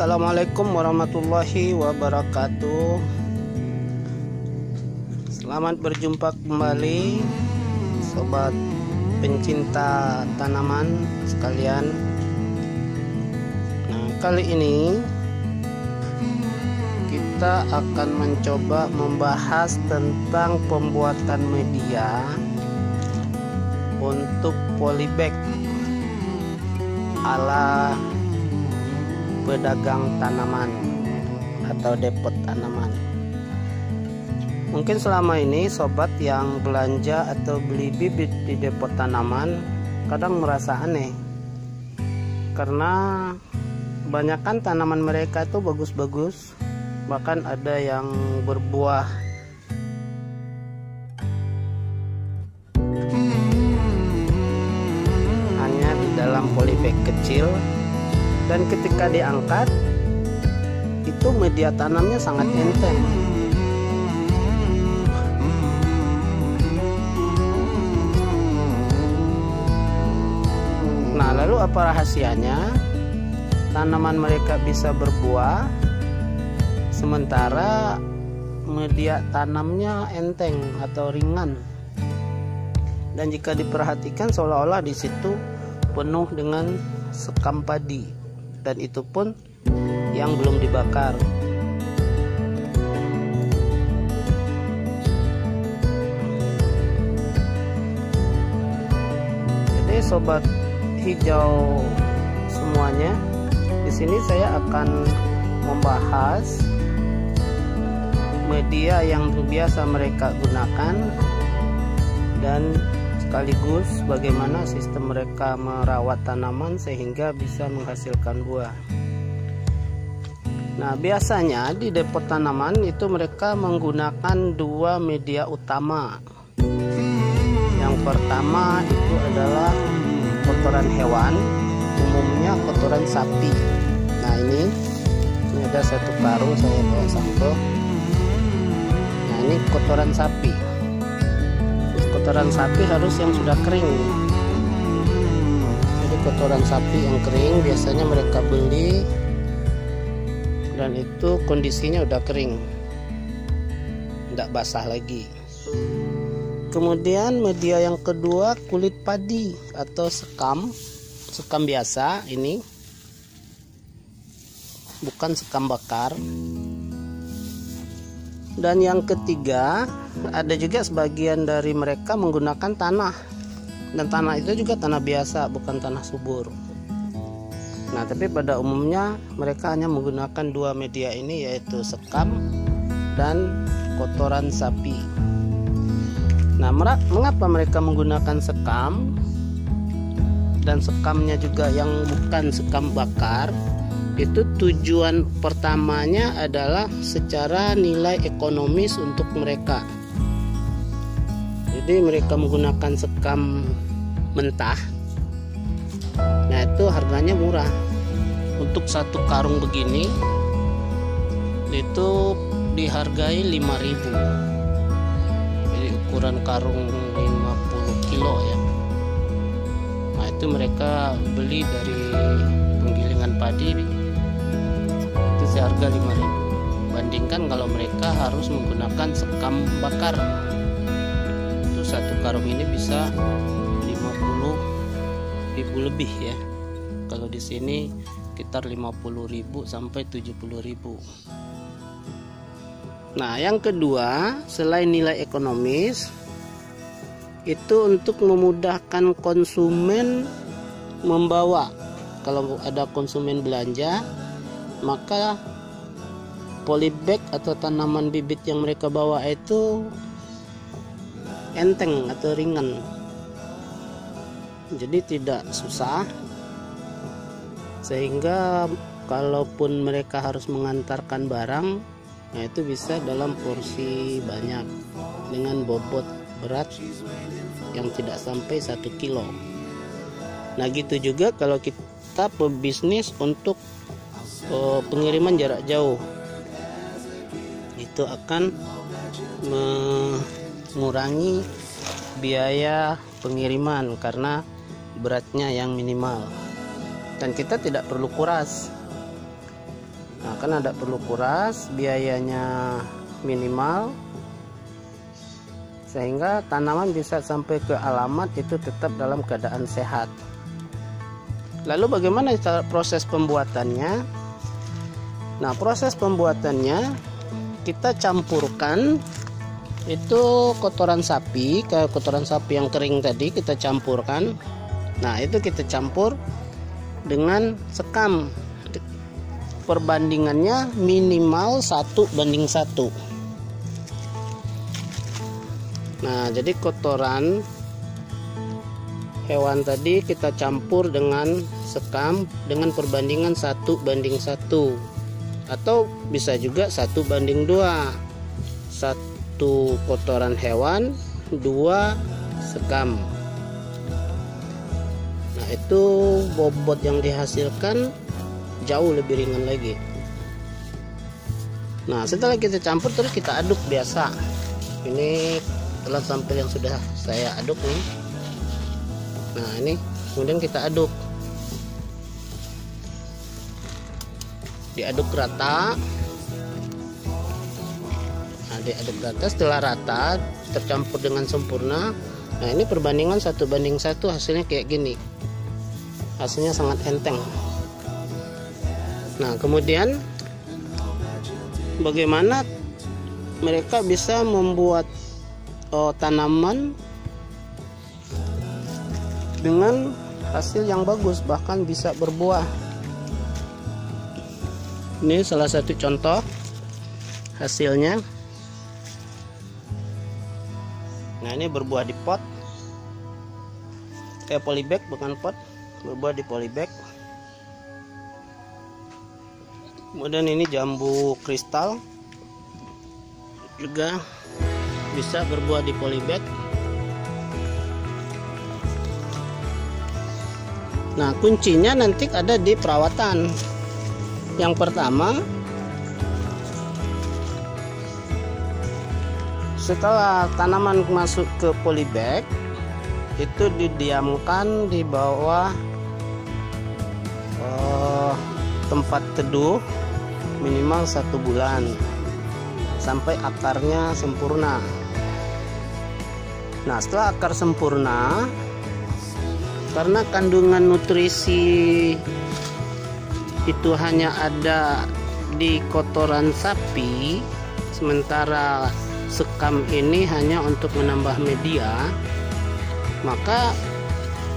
Assalamualaikum warahmatullahi wabarakatuh. Selamat berjumpa kembali sobat pencinta tanaman sekalian. Nah, kali ini kita akan mencoba membahas tentang pembuatan media untuk polybag ala pedagang tanaman atau depot tanaman. Mungkin selama ini sobat yang belanja atau beli bibit di depot tanaman kadang merasa aneh, karena kebanyakan tanaman mereka itu bagus-bagus, bahkan ada yang berbuah hanya di dalam polybag kecil. Dan ketika diangkat, itu media tanamnya sangat enteng. Nah, lalu apa rahasianya? Tanaman mereka bisa berbuah, sementara media tanamnya enteng atau ringan. Dan jika diperhatikan, seolah-olah di situ penuh dengan sekam padi. Dan itu pun yang belum dibakar. Jadi sobat hijau semuanya, di sini saya akan membahas media yang biasa mereka gunakan dan sekaligus bagaimana sistem mereka merawat tanaman sehingga bisa menghasilkan buah. Nah, biasanya di depot tanaman itu mereka menggunakan dua media utama. Yang pertama itu adalah kotoran hewan, umumnya kotoran sapi. Nah, ini ada satu karung saya bawa sampel. Nah, ini kotoran sapi. Kotoran sapi harus yang sudah kering. Jadi kotoran sapi yang kering biasanya mereka beli dan itu kondisinya udah kering, tidak basah lagi. Kemudian media yang kedua, kulit padi atau sekam biasa, ini bukan sekam bakar. Dan yang ketiga, ada juga sebagian dari mereka menggunakan tanah. Dan tanah itu juga tanah biasa, bukan tanah subur. Nah, tapi pada umumnya mereka hanya menggunakan dua media ini, yaitu sekam dan kotoran sapi. Nah, mengapa mereka menggunakan sekam? Dan sekamnya juga yang bukan sekam bakar. Itu tujuan pertamanya adalah secara nilai ekonomis untuk mereka. Jadi mereka menggunakan sekam mentah. Nah, itu harganya murah. Untuk satu karung begini itu dihargai 5.000. Jadi ukuran karung 50 kilo ya. Nah, itu mereka beli dari penggilingan padi harga 5.000. Bandingkan kalau mereka harus menggunakan sekam bakar, itu satu karung ini bisa 50.000 lebih ya. Kalau di sini sekitar 50.000 sampai 70.000. Nah, yang kedua, selain nilai ekonomis, itu untuk memudahkan konsumen membawa. Kalau ada konsumen belanja, maka polybag atau tanaman bibit yang mereka bawa itu enteng atau ringan, jadi tidak susah, sehingga kalaupun mereka harus mengantarkan barang, nah itu bisa dalam porsi banyak dengan bobot berat yang tidak sampai 1 kilo. Nah, gitu juga kalau kita pebisnis untuk pengiriman jarak jauh, itu akan mengurangi biaya pengiriman karena beratnya yang minimal, dan kita tidak perlu kuras. Nah, kan ada perlu kuras, biayanya minimal, sehingga tanaman bisa sampai ke alamat itu tetap dalam keadaan sehat. Lalu bagaimana proses pembuatannya? Nah, proses pembuatannya kita campurkan itu kotoran sapi, kayak kotoran sapi yang kering tadi kita campurkan. Nah, itu kita campur dengan sekam. Perbandingannya minimal 1:1. Nah, jadi kotoran hewan tadi kita campur dengan sekam dengan perbandingan 1:1, atau bisa juga 1:2. 1 kotoran hewan, 2 sekam. Nah, itu bobot yang dihasilkan jauh lebih ringan lagi. Nah, setelah kita campur terus kita aduk biasa. Ini telah sampel yang sudah saya aduk nih. Nah, ini kemudian kita aduk, diaduk rata. Nah, diaduk rata. Setelah rata tercampur dengan sempurna, nah ini perbandingan 1:1, hasilnya kayak gini. Hasilnya sangat enteng. Nah, kemudian bagaimana mereka bisa membuat tanaman dengan hasil yang bagus, bahkan bisa berbuah. Ini salah satu contoh hasilnya. Nah, ini berbuah di pot, polybag, bukan pot, berbuah di polybag. Kemudian ini jambu kristal juga bisa berbuah di polybag. Nah, kuncinya nanti ada di perawatan. Yang pertama, setelah tanaman masuk ke polybag, itu didiamkan di bawah tempat teduh minimal 1 bulan sampai akarnya sempurna. Nah, setelah akar sempurna, karena kandungan nutrisi itu hanya ada di kotoran sapi, sementara sekam ini hanya untuk menambah media, maka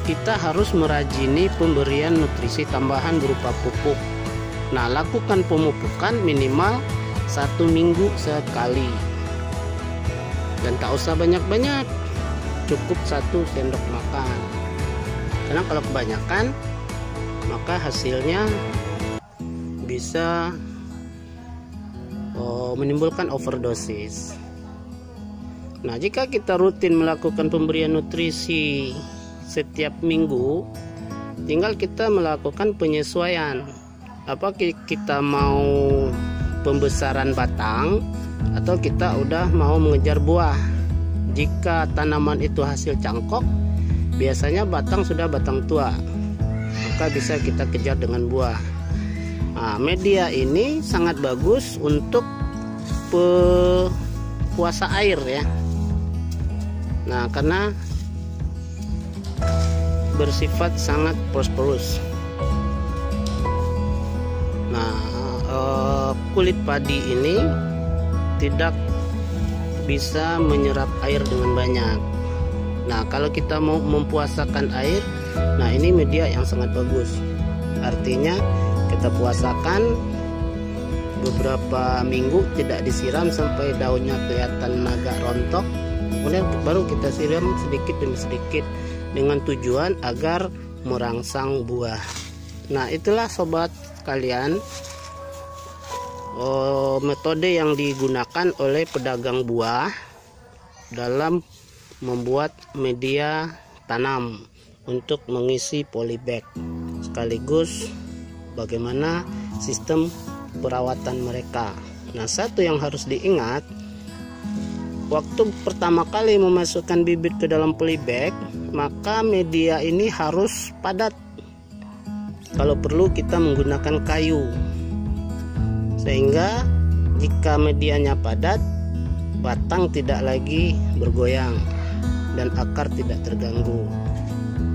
kita harus merajini pemberian nutrisi tambahan berupa pupuk. Nah, lakukan pemupukan minimal 1 minggu sekali, dan tak usah banyak-banyak, cukup 1 sendok makan. Karena kalau kebanyakan, maka hasilnya bisa menimbulkan overdosis. Nah, jika kita rutin melakukan pemberian nutrisi setiap minggu, tinggal kita melakukan penyesuaian. Apa kita mau pembesaran batang atau kita udah mau mengejar buah. Jika tanaman itu hasil cangkok, biasanya batang sudah batang tua, maka bisa kita kejar dengan buah. Nah, media ini sangat bagus untuk puasa air ya. Nah, karena bersifat sangat prosperous. Nah, kulit padi ini tidak bisa menyerap air dengan banyak. Nah, kalau kita mau mempuasakan air, nah ini media yang sangat bagus. Artinya kita puasakan beberapa minggu, tidak disiram sampai daunnya kelihatan agak rontok, kemudian baru kita siram sedikit demi sedikit dengan tujuan agar merangsang buah. Nah, itulah sobat kalian, metode yang digunakan oleh pedagang buah dalam membuat media tanam untuk mengisi polybag, sekaligus bagaimana sistem perawatan mereka. Nah, satu yang harus diingat, waktu pertama kali memasukkan bibit ke dalam polybag, maka media ini harus padat. Kalau perlu kita menggunakan kayu. sehingga jika medianya padat, batang tidak lagi bergoyang dan akar tidak terganggu.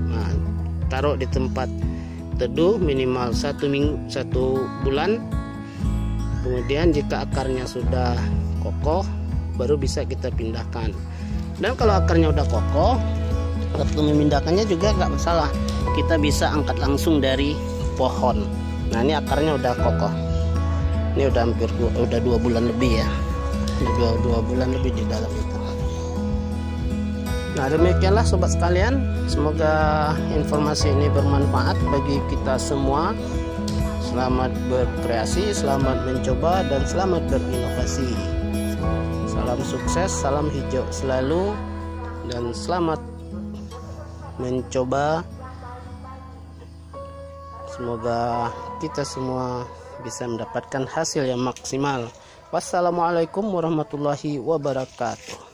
Nah, taruh di tempat teduh minimal 1 bulan. Kemudian jika akarnya sudah kokoh, baru bisa kita pindahkan. Dan kalau akarnya udah kokoh, waktu memindahkannya juga nggak masalah, kita bisa angkat langsung dari pohon. Nah, ini akarnya udah kokoh, ini udah hampir 2 bulan lebih ya, 2 bulan lebih di dalam itu. Nah, demikianlah sobat sekalian, semoga informasi ini bermanfaat bagi kita semua. Selamat berkreasi, selamat mencoba, dan selamat berinovasi. Salam sukses, salam hijau selalu, dan selamat mencoba. Semoga kita semua bisa mendapatkan hasil yang maksimal. Wassalamualaikum warahmatullahi wabarakatuh.